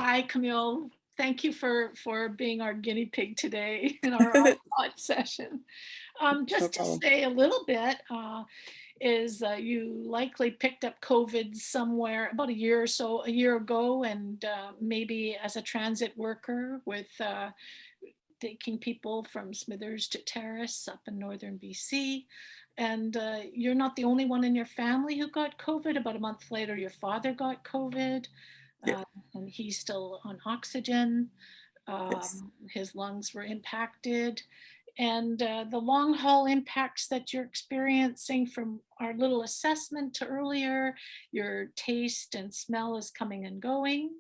Hi, Camille. Thank you for being our guinea pig today in our IFOT session. No Just to problem. say a little bit, is you likely picked up COVID somewhere about a year ago, and maybe as a transit worker with taking people from Smithers to Terrace up in northern BC. And you're not the only one in your family who got COVID. About a month later, your father got COVID, Yeah. uh, and he's still on oxygen. Yes. His lungs were impacted. And the long haul impacts that you're experiencing from our little assessment to earlier, your taste and smell is coming and going.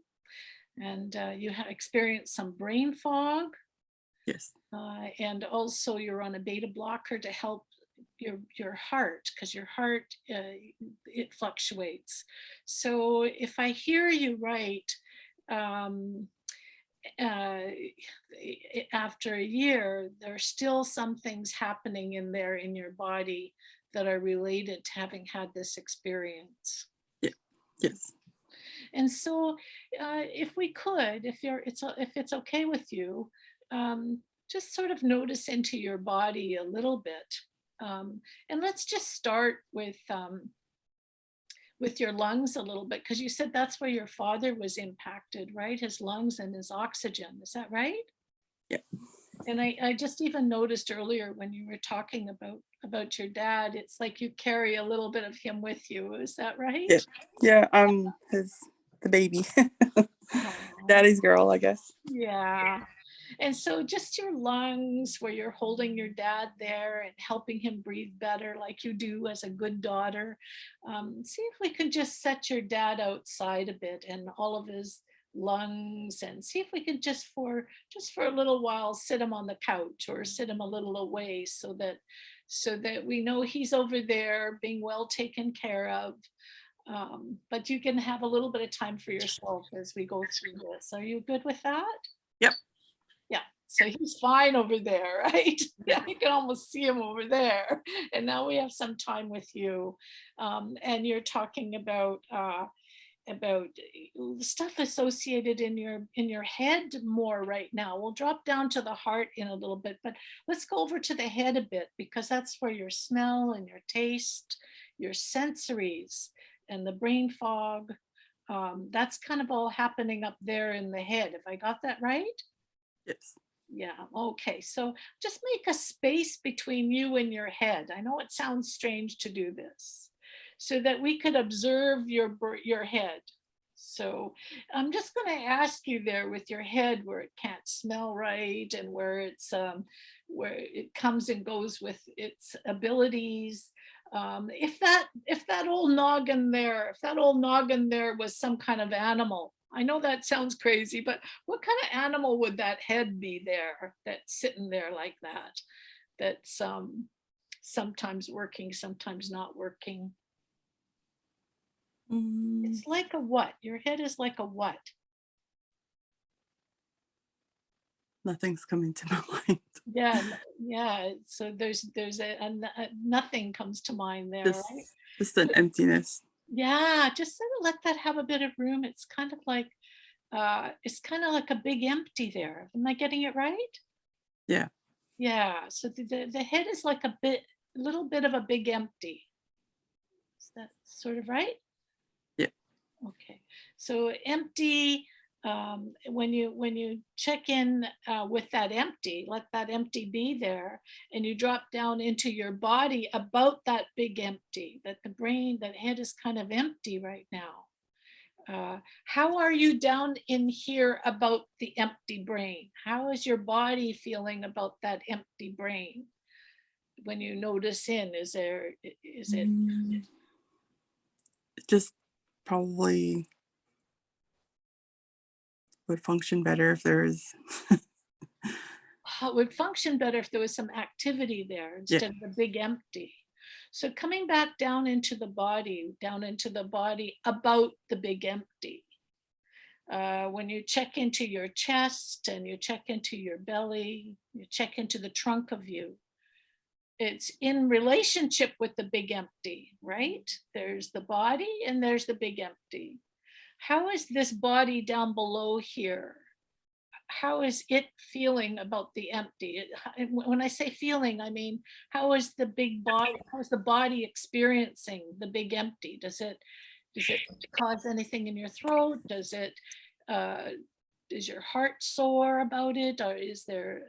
And you have experienced some brain fog. Yes. And also you're on a beta blocker to help your heart, because your heart it fluctuates. So if I hear you right, um, uh, after a year, there's still some things happening in there in your body that are related to having had this experience. Yeah. Yes. And so, if we could, if it's okay with you, just sort of notice into your body a little bit, and let's just start with your lungs a little bit, because you said that's where your father was impacted, right? His lungs and his oxygen. Is that right? Yeah. And I just even noticed earlier when you were talking about your dad, it's like you carry a little bit of him with you. Is that Yeah. right? Yeah. His the baby, Oh, daddy's girl, I guess. yeah. And so just your lungs, where you're holding your dad there and helping him breathe better, like you do as a good daughter. See if we can just set your dad outside a bit and all of his lungs, and see if we can just for a little while sit him on the couch or sit him a little away, so that we know he's over there being well taken care of. But you can have a little bit of time for yourself as we go through this. Are you good with that? Yep. Yeah. So he's fine over there, right? Yeah. Yeah, you can almost see him over there. And now we have some time with you, and you're talking about stuff associated in your head more right now. We'll drop down to the heart in a little bit, but let's go over to the head a bit, because that's where your smell and your taste, your sensories, and the brain fog. That's kind of all happening up there in the head. Have I got that right? Yes. Yeah, okay. So just make a space between you and your head. I know it sounds strange to do this, so that we could observe your head. So I'm just going to ask you there with your head, where it can't smell right, and where it comes and goes with its abilities. If that old noggin there, if that old noggin there was some kind of animal. I know that sounds crazy, but what kind of animal would that head be there, that's sitting there like that? That's sometimes working, sometimes not working. Mm, It's like a what? Your head is like a what? Nothing's coming to my mind. Yeah, yeah. So there's nothing comes to mind there, Just, right? just an emptiness. Yeah, just sort of let that have a bit of room. It's kind of like a big empty there. Am I getting it right? Yeah. Yeah. So the head is like a little bit of a big empty. Is that sort of right? Yeah. Okay. So empty. When you check in with that empty, let that empty be there, and you drop down into your body about that big empty. That head is kind of empty right now. How are you down in here about the empty brain? How is your body feeling about that empty brain when you notice in? Is it Mm, it just probably would function better if there was. how it would function better if there was some activity there Yeah. instead of the big empty? So coming back down into the body about the big empty. When you check into your chest and you check into your belly, you check into the trunk of you, it's in relationship with the big empty, right? There's the body and there's the big empty. how is this body down below here? How is it feeling about the empty? When I say feeling, I mean, how is the big body, how is the body experiencing the big empty? Does it cause anything in your throat? Uh, is your heart sore about it? Or is there,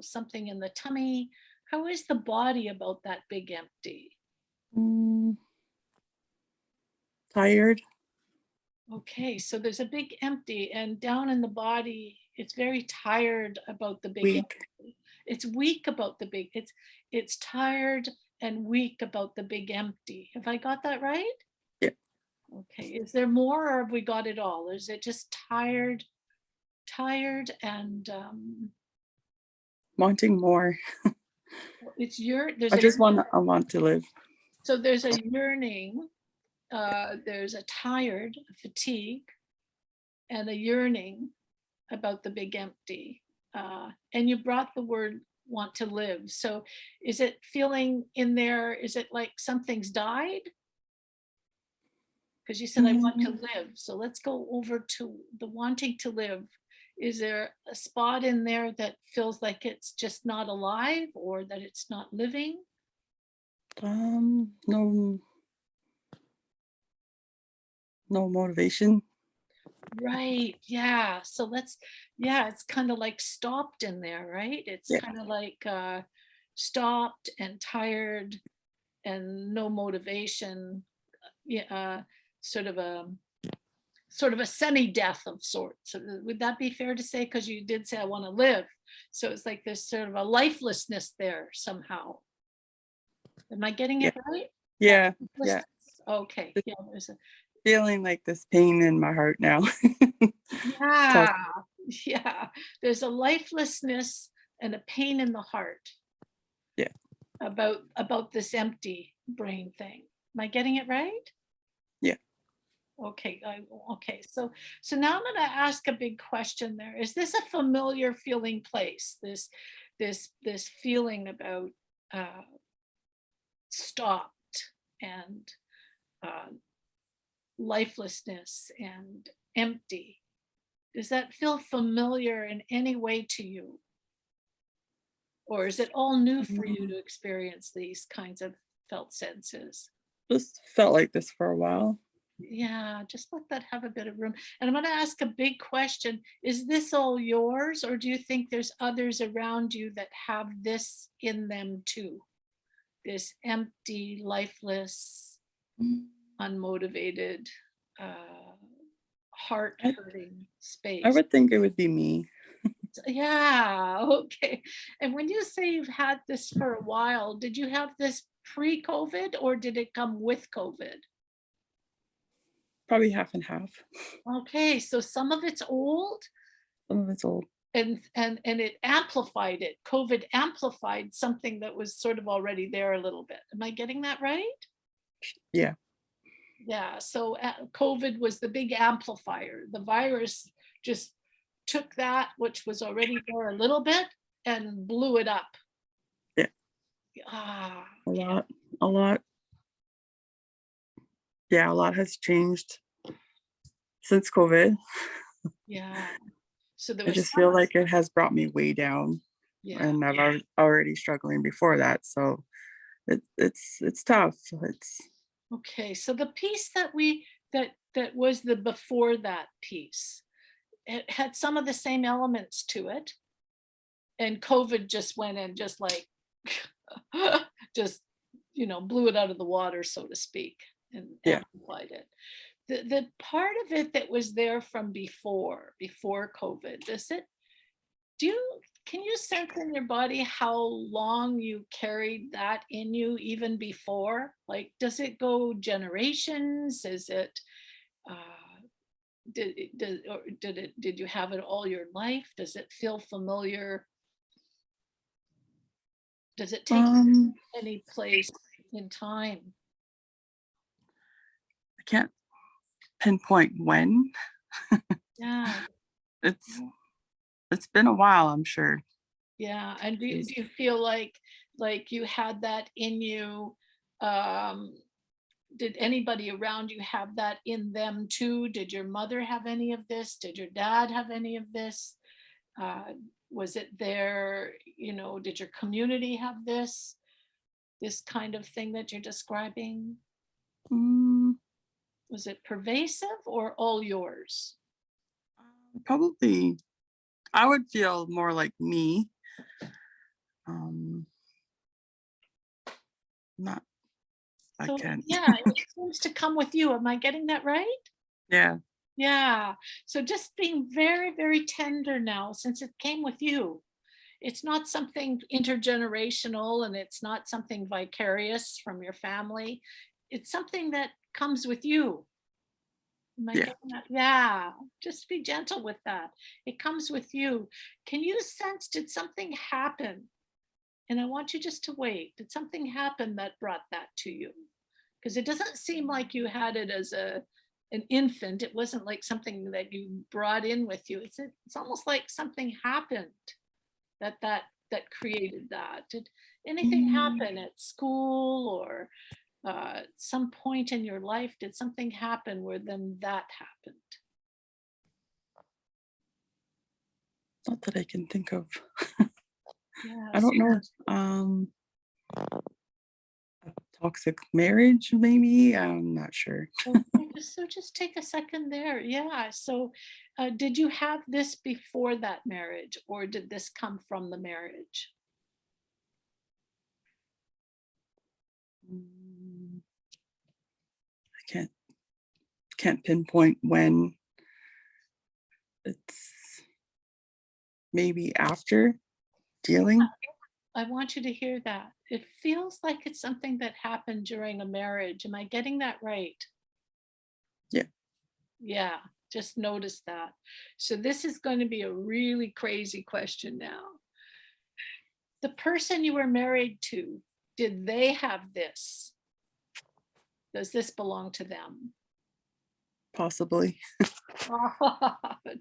something in the tummy? How is the body about that big empty? Mm, tired, Okay, so there's a big empty, and down in the body, it's very tired about the big weak. empty. It's weak about the big, it's tired and weak about the big empty. Have I got that right? Yeah. Okay, is there more, or have we got it all? Is it just tired and Wanting more. there's I a, just want. I want to live. so there's a yearning, there's a tired, fatigue, and a yearning about the big empty. And you brought the word want to live. So is it feeling in there? Is it like something's died? Because you said I want to Mm, live. So let's go over to the wanting to live. Is there a spot in there that feels like it's just not alive or that it's not living? no, no motivation. Right. Yeah. So yeah, it's kind of like stopped in there, right? It's Yeah, kind of like stopped and tired and no motivation. Yeah, sort of a semi-death of sorts. So would that be fair to say? Because you did say I want to live. So it's like there's sort of a lifelessness there somehow. Am I getting yeah, it right? yeah, yeah. Lifelessness? Okay. Just Yeah, there's a feeling like this pain in my heart now. Tough. yeah, yeah. There's a lifelessness and a pain in the heart Yeah, about this empty brain thing. Am I getting it right? yeah. Okay, okay. So now I'm going to ask a big question there. Is this a familiar feeling place? This feeling about uh, stopped and uh, lifelessness and empty. Does that feel familiar in any way to you? Or is it all new for you Mm, to experience these kinds of felt senses? just felt like this for a while. Yeah, just let that have a bit of room. And I'm going to ask a big question. Is this all yours, or do you think there's others around you that have this in them too? This empty, lifeless, Mm, unmotivated, uh, heart I, hurting I space? would think it would be me. Yeah, okay. And when you say you've had this for a while, did you have this pre-COVID or did it come with COVID? Probably half and half. Okay, so some of it's old Some of it's old. and it amplified it. COVID amplified something that was sort of already there a little bit. Am I getting that right? Yeah, Yeah, so COVID was the big amplifier. The virus just took that which was already there a little bit and blew it up. yeah. Ah, A yeah, lot. A lot. Yeah, a lot has changed since COVID. yeah. So there I was just feel some, like it has brought me way down, yeah. and already struggling before that. So it's tough. It's Okay, so the piece that was the before that piece, it had some of the same elements to it, and COVID just went and just like just blew it out of the water, so to speak, and yeah. amplified it. The part of it that was there from before COVID, do you can you sense in your body how long you carried that in you even before? Like, does it go generations? Is it did you have it all your life? Does it feel familiar? Does it take Um, any place in time? I can't pinpoint when. Yeah. It's it's been a while, I'm sure. Yeah, and do 'Cause, you feel like you had that in you um did anybody around you have that in them too? Did your mother have any of this? Did your dad have any of this? Uh, was it there, did your community have this kind of thing that you're describing? Mm, Was it pervasive or all yours? Probably, I would feel more like me. Um, not, I So can't. yeah, it seems to come with you. Am I getting that right? Yeah. Yeah. So just being very, very tender now, since it came with you. It's not something intergenerational and it's not something vicarious from your family. It's something that comes with you. Am I Yeah. getting that? Yeah. Just be gentle with that. It comes with you. Can you sense, did something happen? And I want you just to wait. Did something happen that brought that to you? Because it doesn't seem like you had it as an infant. It wasn't like something that you brought in with you. It's almost like something happened that created that. Did anything Mm, happen at school or some point in your life? Did something happen where then that happened? Not that I can think of. I Yes. don't know. A toxic marriage, maybe. I'm not sure. Okay, so just take a second there. Yeah. So, did you have this before that marriage, or did this come from the marriage? Mm, I can't pinpoint when. It's maybe after dealing. I want you to hear that. It feels like it's something that happened during a marriage. Am I getting that right? Yeah. Yeah, just notice that. So this is going to be a really crazy question now. The person you were married to, did they have this? Does this belong to them? Possibly.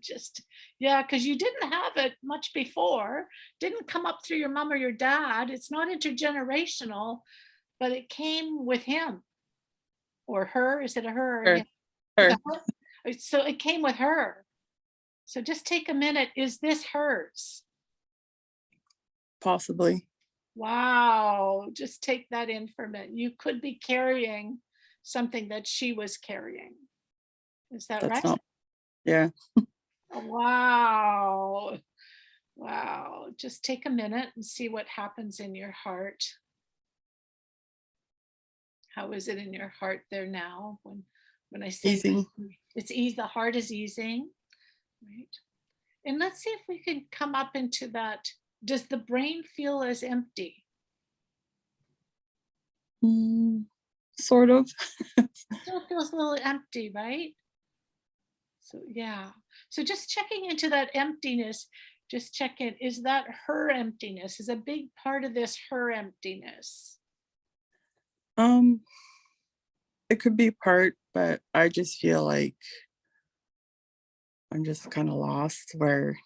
Just, yeah, because you didn't have it much before, didn't come up through your mom or your dad. It's not intergenerational, but it came with him or her. Is it a her or a Her. him? With Her. a her? So it came with her. So just take a minute. Is this hers? Possibly. Wow. Just take that in for a minute. You could be carrying something that she was carrying. Is that That's right? not. Yeah. Wow. Wow. Just take a minute and see what happens in your heart. How is it in your heart there now when I say Easing. it's easy, the heart is easing, right? And let's see if we can come up into that. Does the brain feel as empty? Mm, sort of. Still feels a little empty, right? So yeah. So just checking into that emptiness, just check in. Is that her emptiness? Is a big part of this her emptiness? Um, it could be part, but I just feel like I'm just kind of lost where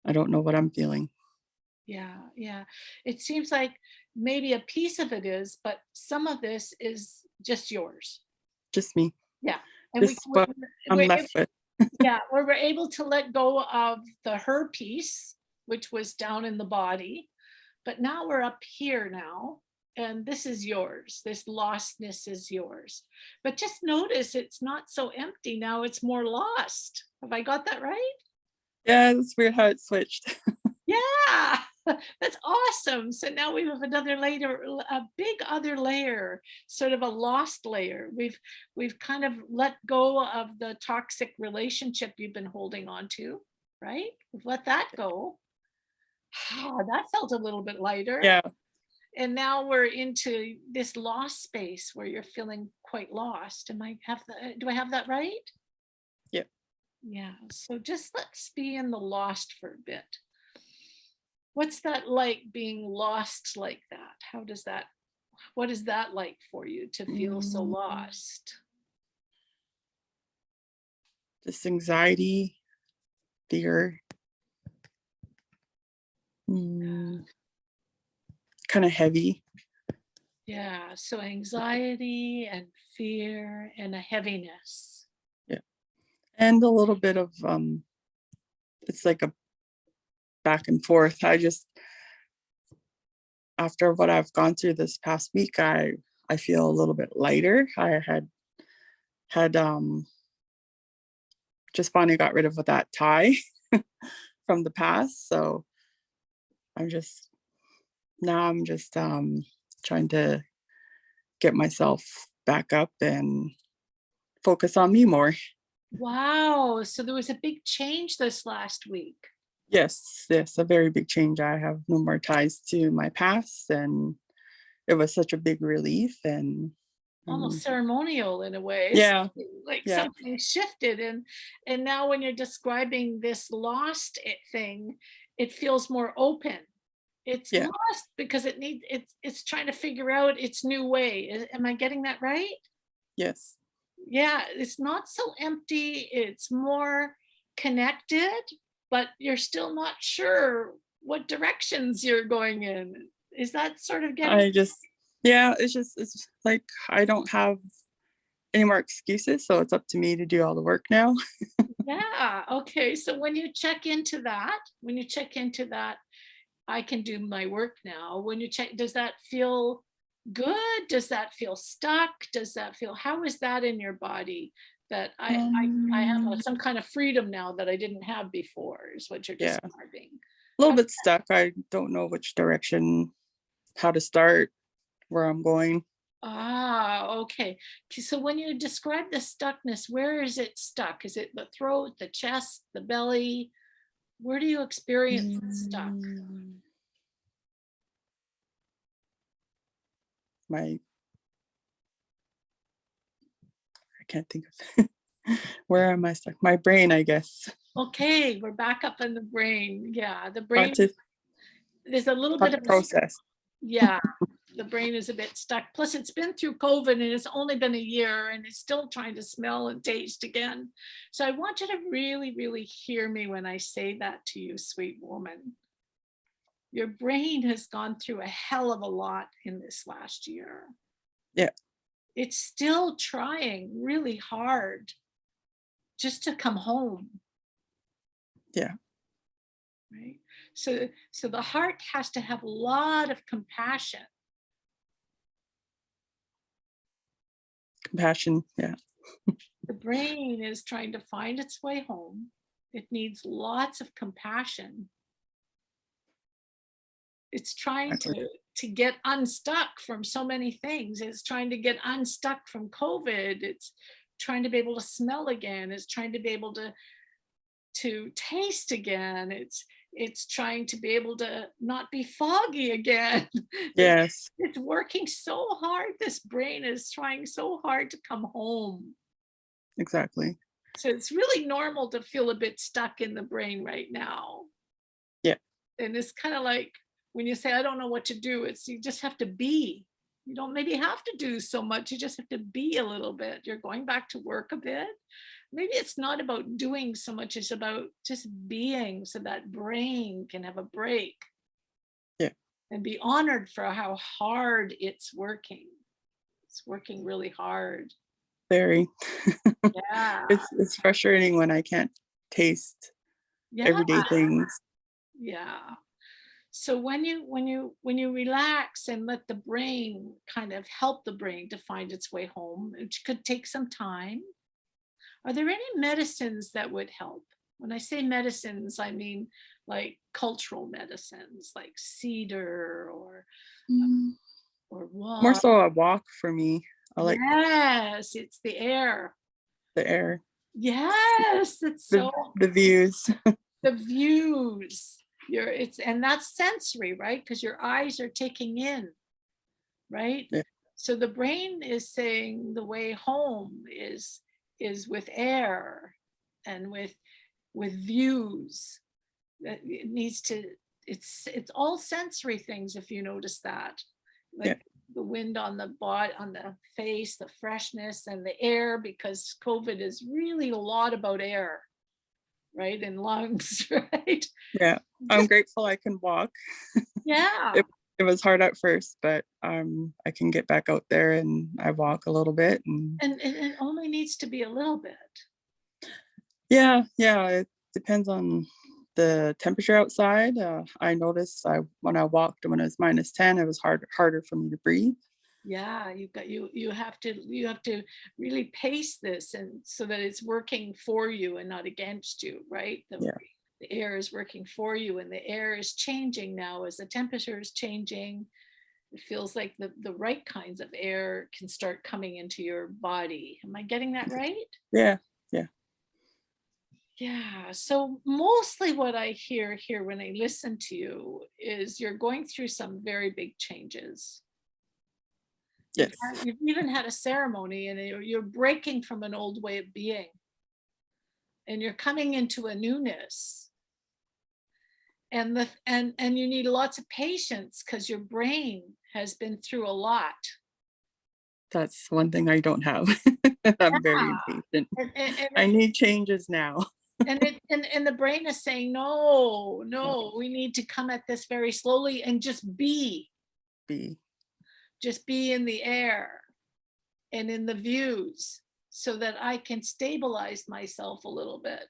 I don't know what I'm feeling. Yeah, yeah. It seems like maybe a piece of it is, but some of this is just yours. Just me. Yeah. And Just what I'm we're left with. yeah, we're able to let go of the her piece, which was down in the body, but now we're up here now, and this is yours. This lostness is yours. But just notice it's not so empty now, it's more lost. Have I got that right? Yeah, it's weird how it switched. Yeah, that's awesome. So now we have another layer, a big other layer, sort of a lost layer. We've kind of let go of the toxic relationship you've been holding on to, right? We've let that go. Ah, that felt a little bit lighter. Yeah. And now we're into this lost space where you're feeling quite lost. Do I have that right? Yeah. Yeah. So just let's be in the lost for a bit. What's that like, being lost like that? What is that like for you to feel so Mm, lost? just anxiety, fear, mm, kind of heavy. Yeah. So anxiety and fear and a heaviness. Yeah. And a little bit of it's like a back and forth. I just, after what I've gone through this past week, I feel a little bit lighter. I had just finally got rid of that tie from the past. So I'm just I'm just trying to get myself back up and focus on me more. Wow. So there was a big change this last week. Yes, yes, a very big change. I have no more ties to my past, and it was such a big relief. Almost And ceremonial in a way. It's yeah, like yeah, something shifted, and now when you're describing this lost thing, it feels more open. It's yeah, lost because it's trying to figure out its new way. Am I getting that right? yes. Yeah, it's not so empty, it's more connected, but you're still not sure what directions you're going in. Is that sort of getting? I just, yeah, it's like I don't have any more excuses, so it's up to me to do all the work now. Yeah, okay, so when you check into that, I can do my work now. When you check, does that feel good? Does that feel stuck? Does that feel, how is that in your body? That I have Um, some kind of freedom now that I didn't have before, is what you're yeah, describing. a little How, bit stuck. I don't know which direction, how to start, where I'm going. okay. So when you describe the stuckness, where is it stuck? Is it the throat, the chest, the belly? Where do you experience it stuck? Mm, my I can't think of where am I stuck? My brain, I guess. Okay, we're back up in the brain. Yeah, the Hard brain, to there's a little hard bit to of a, process. yeah, the brain is a bit stuck. Plus, it's been through COVID and it's only been a year and it's still trying to smell and taste again. So I want you to really, really hear me when I say that to you, sweet woman. Your brain has gone through a hell of a lot in this last year. Yeah, It's still trying really hard just to come home, yeah. right? So the heart has to have a lot of compassion. Compassion. Yeah. The brain is trying to find its way home. It needs lots of compassion. It's trying Exactly. to get unstuck from so many things. It's trying to get unstuck from COVID. It's trying to be able to smell again. It's trying to be able to taste again. It's trying to be able to not be foggy again. it's Yes, it's working so hard. This brain is trying so hard to come home. exactly. So it's really normal to feel a bit stuck in the brain right now. Yeah, And it's kind of like when you say, I don't know what to do, it's you just have to be. You don't maybe have to do so much. You just have to be a little bit. You're going back to work a bit. Maybe it's not about doing so much, it's about just being so that brain can have a break yeah. and be honored for how hard it's working. It's working really hard. Very. Yeah. It's frustrating when I can't taste Yeah. everyday things. Yeah. So when you relax and let the brain kind of help the brain to find its way home, which could take some time. Are there any medicines that would help? When I say medicines, I mean like cultural medicines, like cedar Mm, or more walk. so a walk for me. I like Yes, it's the air. the air, Yes, it's the so the views. the views. And that's sensory, right? Because your eyes are taking in, right? Yeah, So the brain is saying the way home is with air and with views. That it needs to, it's all sensory things if you notice that. yeah, Like the wind on the body, on the face, the freshness and the air, because COVID is really a lot about air, right? And lungs, right? yeah. I'm Just grateful I can walk. yeah. It it was hard at first, but I can get back out there and I walk a little bit and And it only needs to be a little bit. yeah, yeah, it depends on the temperature outside. I noticed when I walked when it was -10, it was harder for me to breathe. Yeah, you have to really pace this, and so that it's working for you and not against you, right? Yeah, The air is working for you, and the air is changing now as the temperature is changing. It feels like the right kinds of air can start coming into your body. Am I getting that right? yeah, yeah. Yeah. So mostly what I hear here when I listen to you is you're going through some very big changes. Yes, You've even had a ceremony, and you're breaking from an old way of being, and you're coming into a newness. And you need lots of patience because your brain has been through a lot. that's one thing I don't have. I'm very Yeah. impatient. And I need changes now. and the brain is saying, no, Yeah, no, we need to come at this very slowly and be just be in the air and in the views, so that I can stabilize myself a little bit.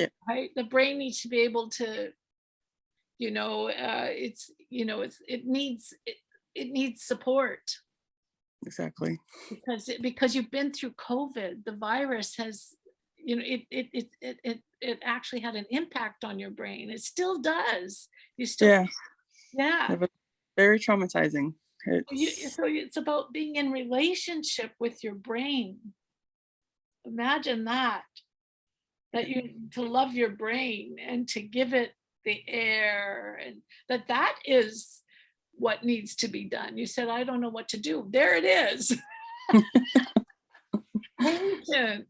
yeah, Right? The brain needs to be able to, it needs support, exactly. because you've been through COVID. The virus has, it actually had an impact on your brain. It still does. You still, Yeah, yeah. it was very traumatizing. It's So it's about being in relationship with your brain. Imagine that you to love your brain and to give it the air, and that is what needs to be done. You said, I don't know what to do. There it is. Patient.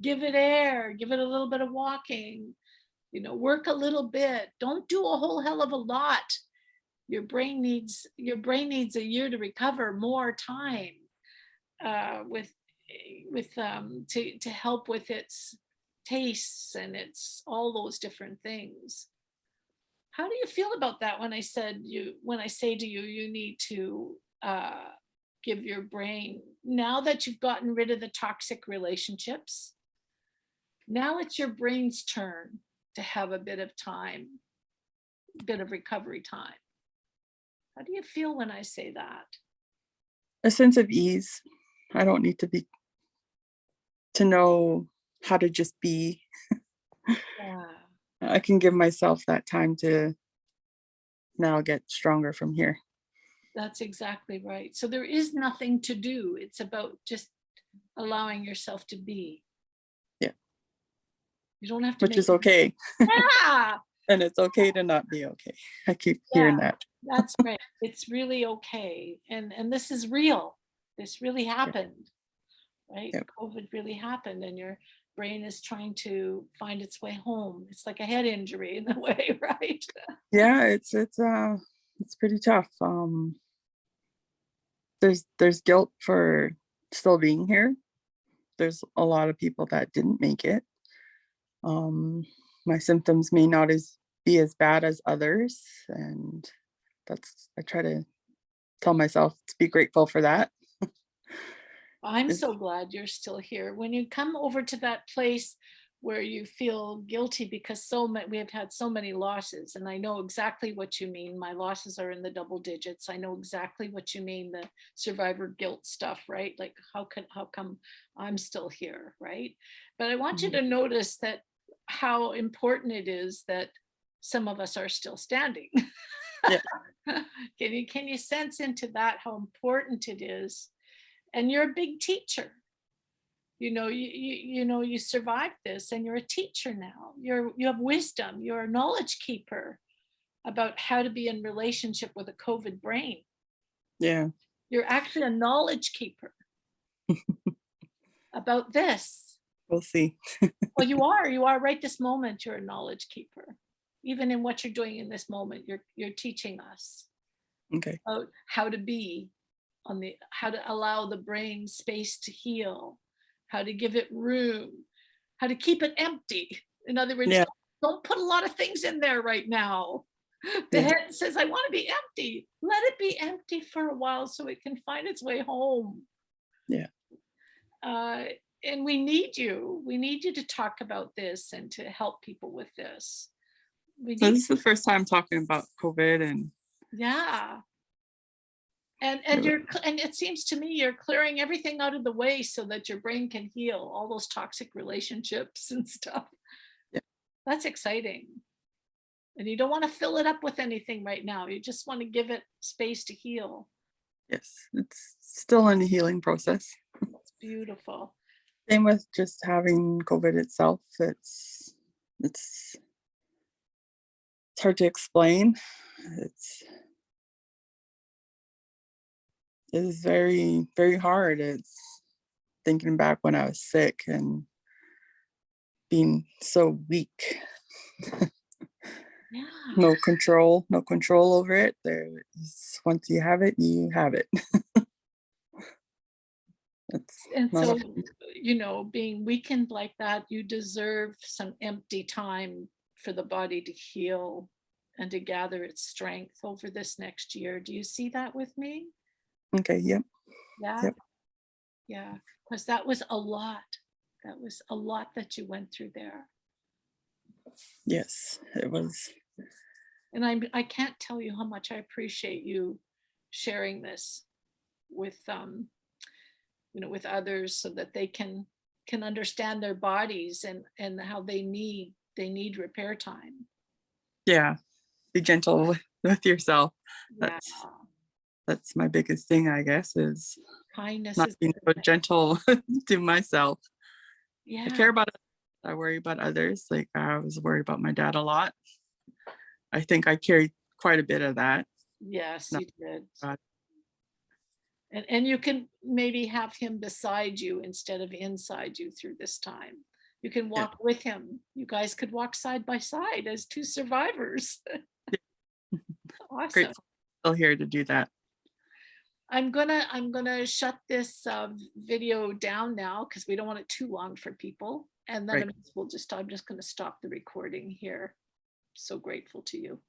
Give it air, give it a little bit of walking, work a little bit. Don't do a whole hell of a lot. Your brain needs a year to recover, more time, to help with its tastes and its all those different things. How do you feel about that when I say to you, you need to give your brain, now that you've gotten rid of the toxic relationships, now it's your brain's turn to have a bit of time, bit of recovery time. How do you feel when I say that? a sense of ease. I don't need to know how to just be. Yeah, I can give myself that time to now get stronger from here. that's exactly right. So there is nothing to do. It's about just allowing yourself to be. Yeah, You don't have to which make is okay. yeah, And it's okay to not be okay. I keep yeah, hearing that. that's right. It's really okay. And this is real. This really Yeah, happened, right? yeah. COVID really happened, and your brain is trying to find its way home. It's like a head injury in a way, right? Yeah, it's pretty tough. There's guilt for still being here. There's a lot of people that didn't make it. Um, my symptoms may not be as bad as others, and I try to tell myself to be grateful for that. I'm It's so glad you're still here. When you come over to that place where you feel guilty because we have had so many losses, and I know exactly what you mean. My losses are in the double digits. I know exactly what you mean, the survivor guilt stuff, right? Like how come I'm still here, right? But I want you Mhm. to notice that how important it is that some of us are still standing. Yeah, Can you sense into that how important it is? And you're a big teacher. You survived this, and you're a teacher now. You have wisdom. You're a knowledge keeper about how to be in relationship with a COVID brain. yeah, You're actually a knowledge keeper about this. we'll see. Well, you are right this moment. You're a knowledge keeper. Even in what you're doing in this moment, you're teaching us Okay. about how to be how to allow the brain space to heal, how to give it room, how to keep it empty. In other words, Yeah, don't put a lot of things in there right now. The Yeah. head says, I want to be empty. Let it be empty for a while so it can find its way home. Yeah. Uh, and we need you. We need you to talk about this and to help people with this. We So need, this is the first time talking about COVID, and yeah. And it wa- and it seems to me you're clearing everything out of the way so that your brain can heal all those toxic relationships and stuff. yeah, That's exciting. And you don't want to fill it up with anything right now. You just want to give it space to heal. yes, it's still in the healing process. It's beautiful. Same with just having COVID itself. It's it's hard to explain. It's it is very, very hard. It's thinking back when I was sick and being so weak. Yeah. No control over it. Once you have it, you have it. It's And not a so, being weakened like that, you deserve some empty time for the body to heal and to gather its strength over this next year. Do you see that with me? okay. Yep. Yeah. Yep. Yeah. Because that was a lot. That was a lot that you went through there. Yes. It was. And I can't tell you how much I appreciate you sharing this with with others so that they can understand their bodies and how they need repair time. Yeah. Be gentle with yourself. Yeah. That's my biggest thing, I guess, is Kindness not is being so everything. gentle to myself. I Yeah. care about I worry about others. Like I was worried about my dad a lot. I think I carried quite a bit of that. Yes, Not you did. bad. And you can maybe have him beside you instead of inside you through this time. You can Yeah. walk with him. You guys could walk side by side as two survivors. Awesome. Grateful still here to do that. I'm gonna shut this video down now because we don't want it too long for people. And then Right. I'm just gonna stop the recording here. So grateful to you.